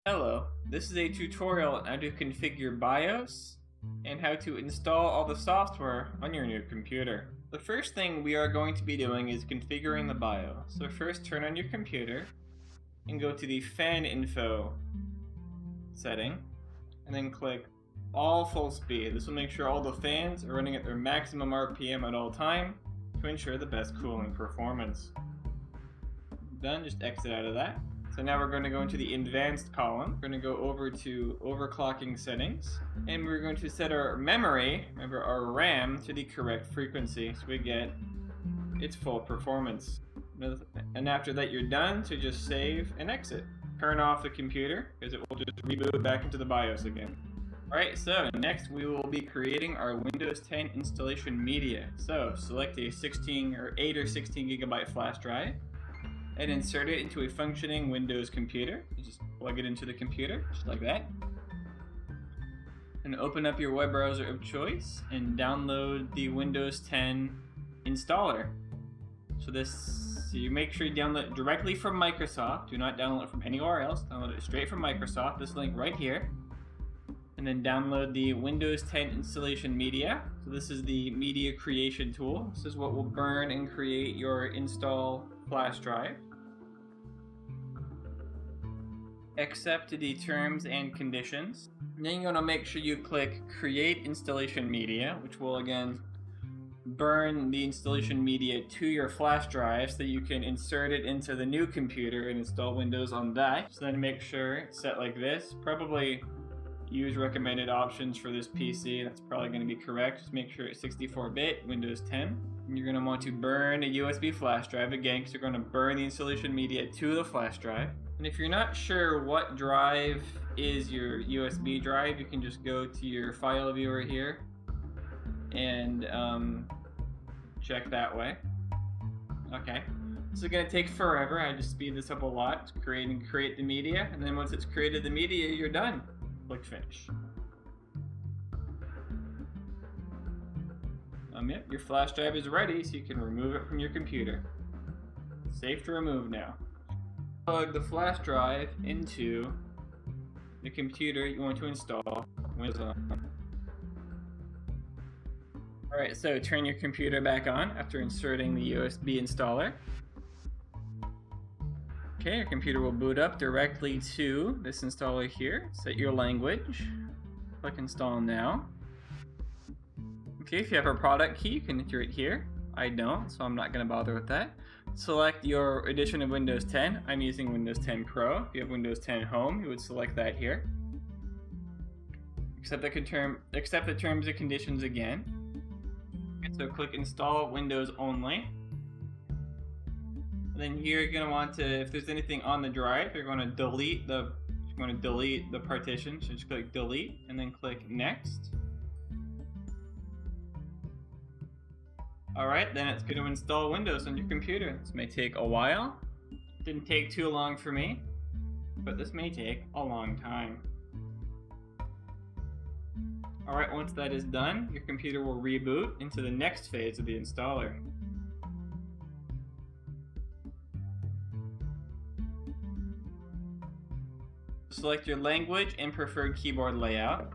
Hello, this is a tutorial on how to configure BIOS and how to install all the software on your new computer. The first thing we are going to be doing is configuring the BIOS. So first turn on your computer and go to the fan info setting and then click all full speed. This will make sure all the fans are running at their maximum RPM at all time to ensure the best cooling performance. Done, just exit out of that. So now we're going to go into the advanced column. We're going to go over to overclocking settings, and we're going to set our memory, remember our RAM, to the correct frequency so we get its full performance. And after that you're done, so just save and exit. Turn off the computer because it will just reboot back into the BIOS again. Alright, so next we will be creating our Windows 10 installation media. So select a 8 or 16 gigabyte flash drive and insert it into a functioning Windows computer. You just plug it into the computer, just like that. And open up your web browser of choice and download the Windows 10 installer. So you make sure you download it directly from Microsoft. Do not download it from anywhere else. Download it straight from Microsoft, this link right here. And then download the Windows 10 installation media. So this is the media creation tool. This is what will burn and create your install flash drive. Accept the terms and conditions. And then you're going to make sure you click Create Installation Media, which will again burn the installation media to your flash drive so that you can insert it into the new computer and install Windows on that. So then make sure it's set like this. Probably use recommended options for this PC. That's probably going to be correct. Just make sure it's 64-bit, Windows 10. And you're going to want to burn a USB flash drive again because you're going to burn the installation media to the flash drive. And if you're not sure what drive is your USB drive, you can just go to your file viewer here and check that way. Okay, this is going to take forever. I just speed this up a lot. Create the media, and then once it's created the media, you're done. Click finish. Yep, your flash drive is ready, so you can remove it from your computer. Safe to remove now. Plug the flash drive into the computer you want to install Windows on. Alright, so turn your computer back on after inserting the USB installer. Okay, your computer will boot up directly to this installer here. Set your language. Click install now. Okay, if you have a product key, you can enter it here. I don't, so I'm not going to bother with that. Select your edition of Windows 10. I'm using Windows 10 Pro. If you have Windows 10 Home, you would select that here. Accept the terms and conditions again. So click Install Windows Only. And then here you're going to want to, if there's anything on the drive, you're going to delete the partition. So just click Delete and then click Next. Alright, then it's going to install Windows on your computer. This may take a while. Didn't take too long for me, but this may take a long time. Alright, once that is done, your computer will reboot into the next phase of the installer. Select your language and preferred keyboard layout.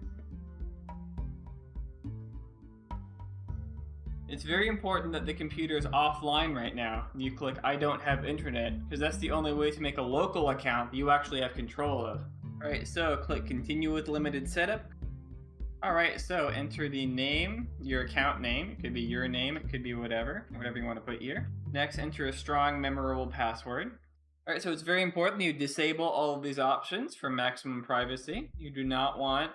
It's very important that the computer is offline right now. You click I don't have internet, because that's the only way to make a local account that you actually have control of. Alright, so click continue with limited setup. Alright, so enter the name, your account name. It could be your name, it could be whatever you want to put here. Next, enter a strong, memorable password. Alright, so it's very important that you disable all of these options for maximum privacy. You do not want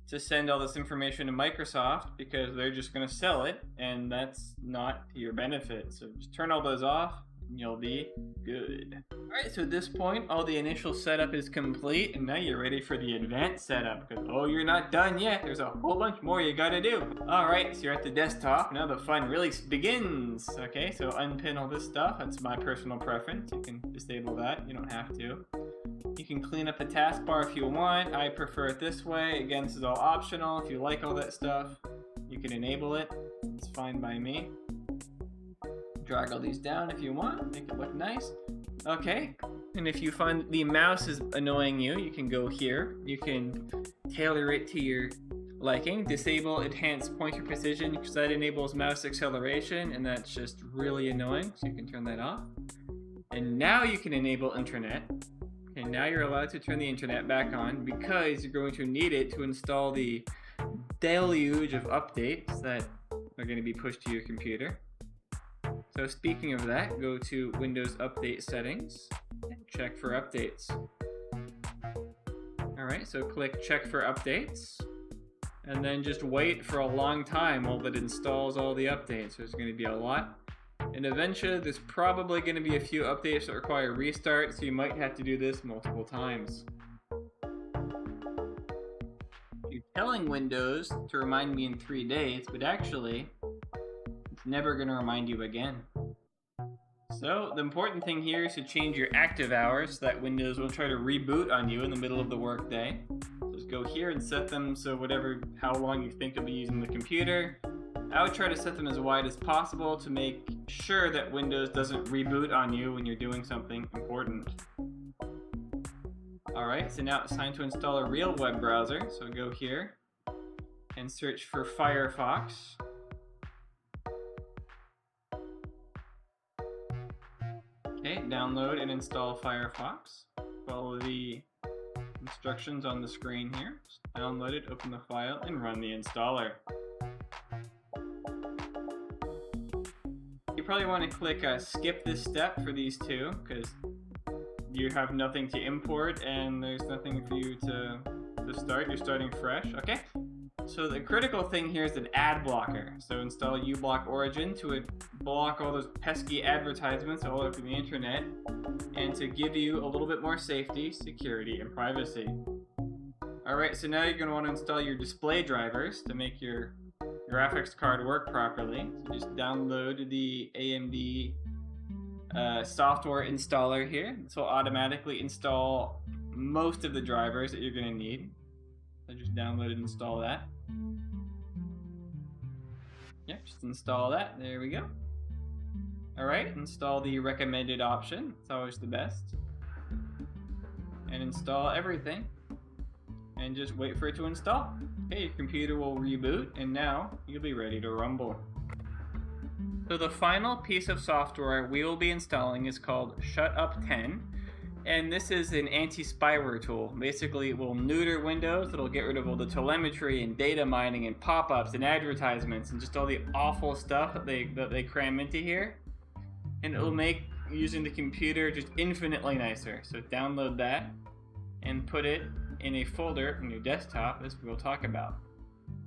to send all this information to Microsoft because they're just going to sell it, and that's not to your benefit. So just turn all those off and you'll be good. Alright, so at this point, all the initial setup is complete, and now you're ready for the advanced setup, because you're not done yet. There's a whole bunch more you gotta do. Alright, so you're at the desktop. Now the fun really begins. Okay, so unpin all this stuff. That's my personal preference. You can disable that. You don't have to. You can clean up the taskbar if you want. I prefer it this way. Again, this is all optional. If you like all that stuff, you can enable it. It's fine by me. Drag all these down if you want. Make it look nice. Okay, And if you find the mouse is annoying you, you can go here. You can tailor it to your liking. Disable enhanced pointer precision because that enables mouse acceleration, and that's just really annoying, so you can turn that off. And now you can enable internet. And now you're allowed to turn the internet back on because you're going to need it to install the deluge of updates that are going to be pushed to your computer. So speaking of that, go to Windows Update Settings and check for updates. Alright, so click check for updates and then just wait for a long time while it installs all the updates. There's going to be a lot. And eventually there's probably going to be a few updates that require restart, so you might have to do this multiple times. You're telling Windows to remind me in 3 days, but actually it's never going to remind you again. So the important thing here is to change your active hours so that Windows will try to reboot on you in the middle of the workday. Just go here and set them so how long you think you'll be using the computer. I would try to set them as wide as possible to make sure that Windows doesn't reboot on you when you're doing something important. Alright, so now it's time to install a real web browser. So go here and search for Firefox. Okay, download and install Firefox. Follow the instructions on the screen here. Just download it, open the file, and run the installer. You probably want to click skip this step for these two because you have nothing to import and there's nothing for you to start. You're starting fresh. Okay. So the critical thing here is an ad blocker. So install uBlock Origin to block all those pesky advertisements all over the internet and to give you a little bit more safety, security, and privacy. Alright, so now you're going to want to install your display drivers to make your graphics card work properly. So just download the AMD software installer here. This will automatically install most of the drivers that you're going to need. So just download and install that. Yep, just install that. There we go. Alright, install the recommended option. It's always the best. And install everything. And just wait for it to install. Okay, your computer will reboot, and now you'll be ready to rumble. So the final piece of software we will be installing is called Shutup 10. And this is an anti-spyware tool. Basically, it will neuter Windows. It'll get rid of all the telemetry and data mining and pop-ups and advertisements and just all the awful stuff that they cram into here. And it will make using the computer just infinitely nicer. So download that and put it in a folder on your desktop, as we'll talk about.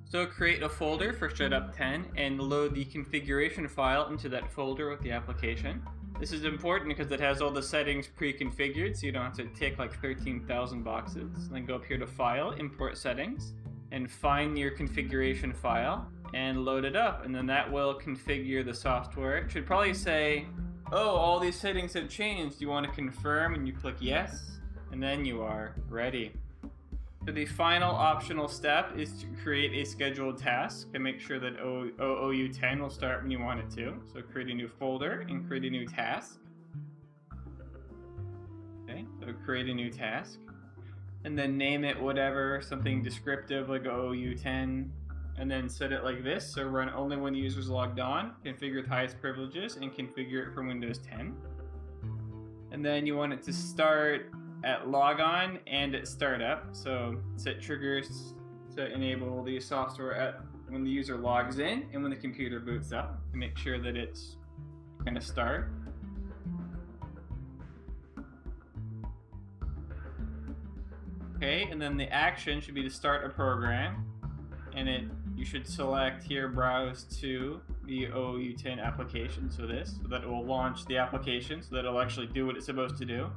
So create a folder for Shutup 10 and load the configuration file into that folder with the application. This is important because it has all the settings pre-configured, so you don't have to tick like 13,000 boxes. Then go up here to File, Import Settings, and find your configuration file and load it up, and then that will configure the software. It should probably say, oh, all these settings have changed. Do you want to confirm? And you click yes, and then you are ready. So the final optional step is to create a scheduled task to make sure that OOU10 will start when you want it to. So create a new folder and create a new task. Okay, so create a new task. And then name it whatever, something descriptive like OOU10. And then set it like this, so run only when the user's logged on, configure with highest privileges, and configure it for Windows 10. And then you want it to start at logon and at startup, so set triggers to enable the software at when the user logs in and when the computer boots up to make sure that it's going to start. Okay, and then the action should be to start a program, and you should select here browse to the OOU10 application, so that it will launch the application, so that it'll actually do what it's supposed to do.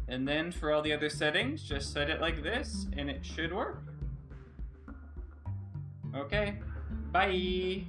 And then for all the other settings, just set it like this, and it should work. Okay, bye!